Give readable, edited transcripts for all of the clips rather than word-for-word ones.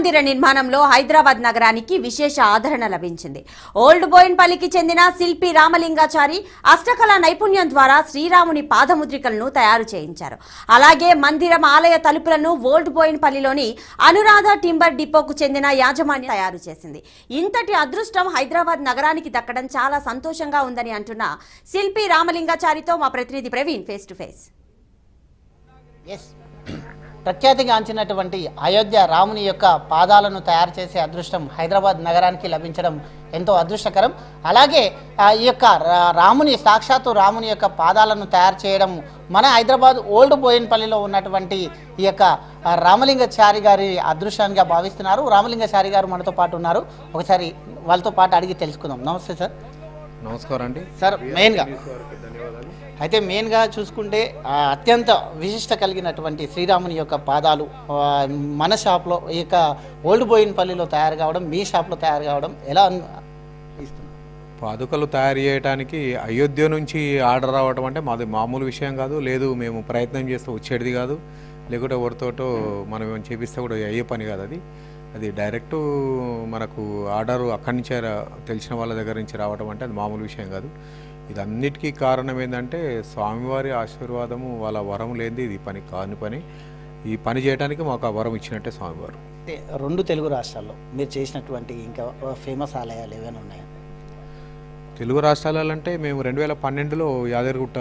మందిర నిర్మాణంలో హైదరాబాద్ నగరానికి విశేష ఆదరణ లభించింది. ఓల్డ్ బోయిన్పల్లికి చెందిన శిల్పి రామలింగాచారి అష్టకళ నైపుణ్యం ద్వారా శ్రీరాముని పాదముద్రికలను తయారు చేయించారు. అలాగే మందిరం ఆలయ తలుపులను ఓల్డ్ బోయిన్పల్లిలోని అనురాధ టింబర్ డిపోకు చెందిన యాజమాన్యం తయారు చేసింది. ఇంతటి అదృష్టం హైదరాబాద్ నగరానికి దక్కడం చాలా సంతోషంగా ఉందని అంటున్న శిల్పి రామలింగాచారితో మా ప్రతినిధి ప్రవీణ్ ఫేస్ టు ఫేస్. ప్రఖ్యాతిగాంచినటువంటి అయోధ్య రాముని యొక్క పాదాలను తయారు చేసే అదృష్టం హైదరాబాద్ నగరానికి లభించడం ఎంతో అదృష్టకరం. అలాగే ఈ యొక్క రాముని సాక్షాత్తు రాముని యొక్క పాదాలను తయారు చేయడం మన హైదరాబాద్ ఓల్డ్ బోయిన్పల్లిలో ఉన్నటువంటి ఈ యొక్క రామలింగాచారి గారి అదృష్టాన్ని భావిస్తున్నారు. రామలింగాచారి గారు మనతో పాటు ఉన్నారు. ఒకసారి వాళ్ళతో పాటు అడిగి తెలుసుకుందాం. నమస్తే సార్. నమస్కారం అండి సార్. మెయిన్గా చూసుకుంటే అత్యంత విశిష్ట కలిగినటువంటి శ్రీరాముని యొక్క పాదాలు మన షాప్లో ఈ యొక్క ఓల్డ్ బోయిన్పల్లిలో తయారు కావడం, మీ షాప్లో తయారు కావడం ఎలా ఇస్తుంది? పాదుకలు తయారు చేయడానికి అయోధ్య నుంచి ఆర్డర్ రావడం అంటే మాది మామూలు విషయం కాదు. లేదు మేము ప్రయత్నం చేస్తే వచ్చేది కాదు, లేకుంటే ఎవరితోటో మనం ఏమైనా చేపిస్తే కూడా అయ్యే పని కాదు. అది డైరెక్ట్ మనకు ఆర్డరు అక్కడి నుంచే తెలిసిన వాళ్ళ దగ్గర నుంచి రావడం అంటే అది మామూలు విషయం కాదు. ఇదన్నిటికీ కారణం ఏంటంటే స్వామివారి ఆశీర్వాదము, వాళ్ళ వరం లేనిది ఇది పని కాని పని. ఈ పని చేయడానికి మాకు ఆ వరం ఇచ్చినట్టే స్వామివారు. రెండు తెలుగు రాష్ట్రాల్లో మీరు చేసినటువంటి ఇంకా ఫేమస్ ఆలయాలు ఏమైనా ఉన్నాయా? తెలుగు రాష్ట్రాలంటే మేము 2012లో యాదగిరిగుట్ట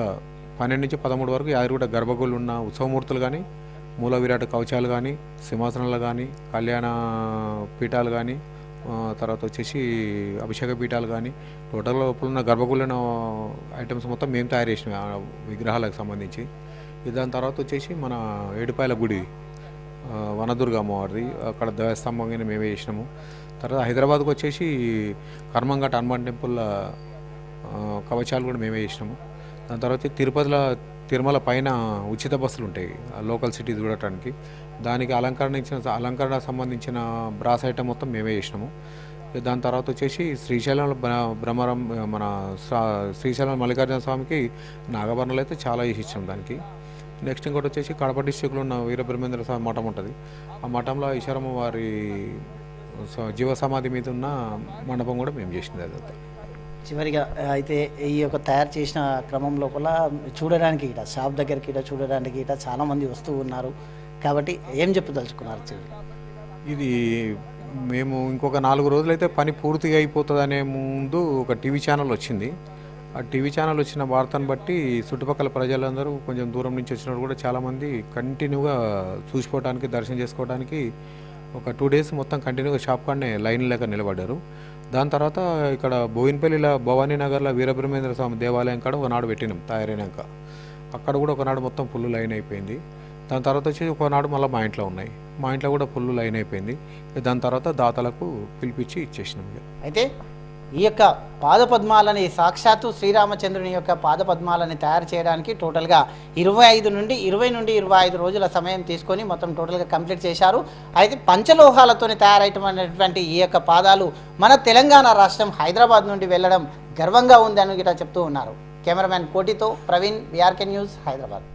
12 నుంచి 13 వరకు యాదగిరిగుట్ట గర్భగుళ్ళు ఉన్న ఉత్సవమూర్తులు కానీ, మూల విరాట కవచాలు కానీ, సింహాసనాలు కానీ, కళ్యాణ పీఠాలు కానీ, తర్వాత వచ్చేసి అభిషేక పీఠాలు కానీ, టోటల్ లోపల గర్భగుళ్ళ ఐటమ్స్ మొత్తం మేము తయారు చేసినాం విగ్రహాలకు సంబంధించి. దాని తర్వాత వచ్చేసి మన ఏడుపాయల గుడి వనదుర్గ అమ్మవారిది, అక్కడ దేవస్తంభంగా మేమే చేసినాము. తర్వాత హైదరాబాద్కి వచ్చేసి కర్మంఘట్ హనుమాన్ టెంపుల్ కవచాలు కూడా మేమే చేసినాము. దాని తర్వాత తిరుమల పైన ఉచిత బస్సులు ఉంటాయి లోకల్ సిటీ చూడటానికి, దానికి అలంకరణ సంబంధించిన బ్రాస్ ఐటమ్ మొత్తం మేమే చేసినాము. దాని తర్వాత వచ్చేసి శ్రీశైలం భ్రమరం మన శ్రీశైలం మల్లికార్జున స్వామికి నాగభరణాలు అయితే చాలా చేసి ఇచ్చాం దానికి. నెక్స్ట్ ఇంకోటి వచ్చేసి కడప డిస్టిక్లో ఉన్న వీరబ్రహ్మేంద్ర స్వామి మఠం ఉంటుంది. ఆ మఠంలో ఈశ్వరమ్మ వారి జీవ సమాధి మీద ఉన్న మండపం కూడా మేము చేసింది. అదంతా చివరిగా అయితే ఈ యొక్క తయారు చేసిన క్రమం లోపల చూడడానికి ఇట షాప్ దగ్గరికి చూడడానికి చాలామంది వస్తూ ఉన్నారు కాబట్టి ఏం చెప్పదలుచుకున్నారు? ఇది మేము ఇంకొక 4 రోజులైతే పని పూర్తిగా అయిపోతుందనే ముందు ఒక టీవీ ఛానల్ వచ్చింది. ఆ టీవీ ఛానల్ వచ్చిన వార్తను బట్టి చుట్టుపక్కల ప్రజలందరూ కొంచెం దూరం నుంచి వచ్చినప్పుడు కూడా చాలామంది కంటిన్యూగా చూసుకోవడానికి, దర్శనం చేసుకోవడానికి ఒక 2 డేస్ మొత్తం కంటిన్యూగా షాప్ కాడనే లైన్ లేక నిలబడ్డారు. దాని తర్వాత ఇక్కడ బోయిన్పల్లిలో భవానీనగర్లో వీరబ్రహ్మేంద్ర స్వామి దేవాలయం కాడ ఒకనాడు పెట్టినాం తయారైనాక. అక్కడ కూడా ఒకనాడు మొత్తం ఫుల్ లైన్ అయిపోయింది. దాని తర్వాత వచ్చి ఒకనాడు మళ్ళీ మా ఇంట్లో ఉన్నాయి, మా ఇంట్లో కూడా ఫుల్ లైన్ అయిపోయింది. దాని తర్వాత దాతలకు పిలిపించి ఇచ్చేసినాం. అయితే ఈ యొక్క పాదపద్మాలని సాక్షాత్తు శ్రీరామచంద్రుని యొక్క పాదపద్మాలని తయారు చేయడానికి టోటల్గా 20 నుండి 25 రోజుల సమయం తీసుకొని మొత్తం టోటల్గా కంప్లీట్ చేశారు. అయితే పంచలోహాలతో తయారైనటువంటి ఈ యొక్క పాదాలు మన తెలంగాణ రాష్ట్రం హైదరాబాద్ నుండి వెళ్ళడం గర్వంగా ఉంది అని గిట్లా చెప్తూ ఉన్నారు. కెమెరామ్యాన్ కోటితో ప్రవీణ్, VRK న్యూస్, హైదరాబాద్.